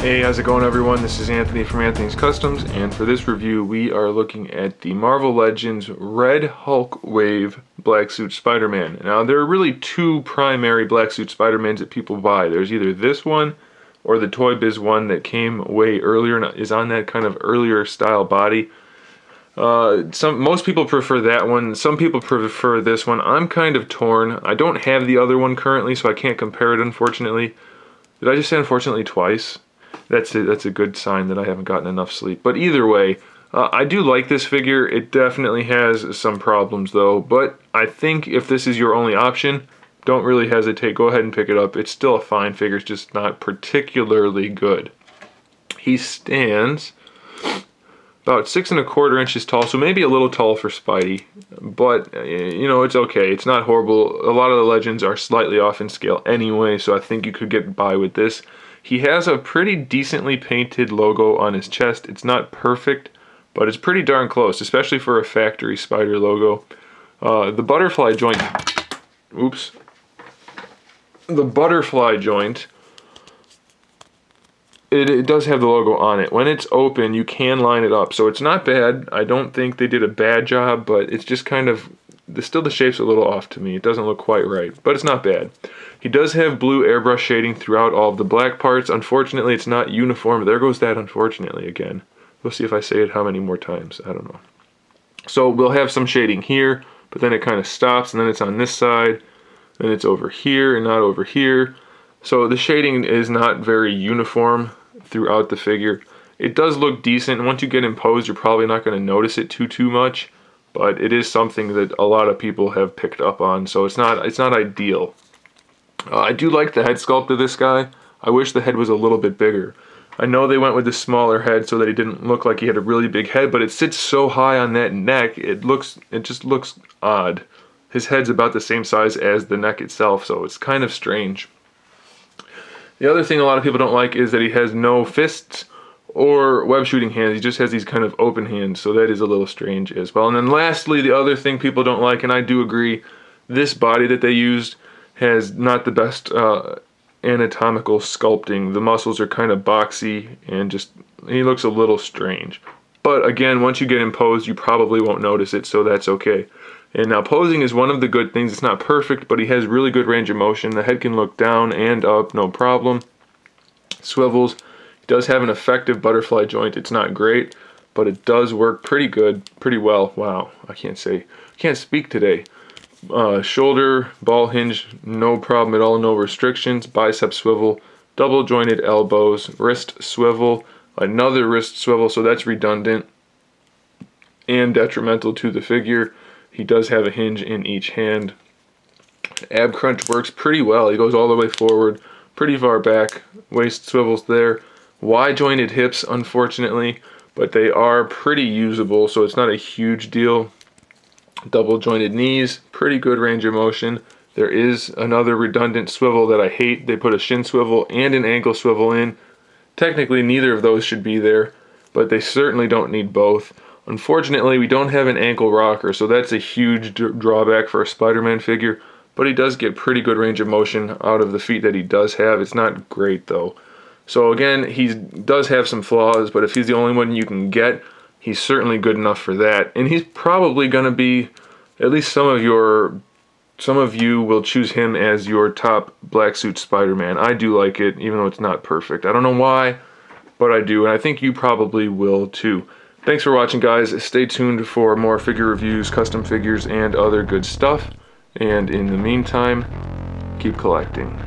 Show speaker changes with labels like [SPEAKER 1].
[SPEAKER 1] Hey, how's it going everyone? This is Anthony from Anthony's Customs, and for this review we are looking at the Marvel Legends Red Hulk Wave Black Suit Spider-Man. Now there are really two primary Black Suit Spider-Mans that people buy. There's either this one or the Toy Biz one that came way earlier and is on that kind of earlier style body. Most people prefer that one. Some people prefer this one. I'm kind of torn. I don't have the other one currently, so I can't compare it, unfortunately. Did I just say unfortunately twice? That's a good sign that I haven't gotten enough sleep. But either way, I do like this figure. It definitely has some problems though, but I think if this is your only option, don't really hesitate. Go ahead and pick it up. It's still a fine figure. It's just not particularly good. He stands about 6¼ inches tall, so maybe a little tall for Spidey, but you know, it's okay. It's not horrible. A lot of the Legends are slightly off in scale anyway, so I think you could get by with this. He has a pretty decently painted logo on his chest. It's not perfect, but it's pretty darn close, especially for a factory spider logo. The butterfly joint, the butterfly joint, it does have the logo on it. When it's open, you can line it up, so it's not bad. I don't think they did a bad job, but it's just kind of, still the shape's a little off to me. It doesn't look quite right, but it's not bad. He does have blue airbrush shading throughout all of the black parts. Unfortunately, it's not uniform. There goes that unfortunately again. We'll see if I say it how many more times. I don't know. So we'll have some shading here, but then it kind of stops, and then it's on this side, and it's over here and not over here. So the shading is not very uniform throughout the figure. It does look decent. Once you get imposed, you're probably not going to notice it too much, but it is something that a lot of people have picked up on, so it's not ideal. I do like the head sculpt of this guy. I wish the head was a little bit bigger. I know they went with the smaller head so that he didn't look like he had a really big head, but it sits so high on that neck, it just looks odd. His head's about the same size as the neck itself, so it's kind of strange. The other thing a lot of people don't like is that he has no fists or web shooting hands. He just has these kind of open hands, so that is a little strange as well. And then lastly, the other thing people don't like, and I do agree, this body that they used has not the best anatomical sculpting. The muscles are kind of boxy and just, he looks a little strange. But again, once you get imposed, you probably won't notice it, so that's okay. And now posing is one of the good things. It's not perfect, but he has really good range of motion. The head can look down and up, no problem. Swivels. He does have an effective butterfly joint. It's not great, but it does work pretty good, pretty well. Wow, I can't speak today. Shoulder, ball hinge, no problem at all, no restrictions. Bicep swivel, double jointed elbows, wrist swivel, another wrist swivel, so that's redundant and detrimental to the figure. He does have a hinge in each hand. Ab crunch works pretty well. He goes all the way forward, pretty far back. Waist swivels there. Wide jointed hips, unfortunately, but they are pretty usable, so it's not a huge deal. Double jointed knees, pretty good range of motion. There is another redundant swivel that I hate. They put a shin swivel and an ankle swivel in. Technically, neither of those should be there, but they certainly don't need both. Unfortunately, we don't have an ankle rocker, so that's a huge drawback for a Spider-Man figure, but he does get pretty good range of motion out of the feet that he does have. It's not great though. So again, he does have some flaws, but if he's the only one you can get, he's certainly good enough for that. And he's probably going to be, at least some of you will choose him as your top Black Suit Spider-Man. I do like it, even though it's not perfect. I don't know why, but I do, and I think you probably will too. Thanks for watching, guys. Stay tuned for more figure reviews, custom figures, and other good stuff. And in the meantime, keep collecting.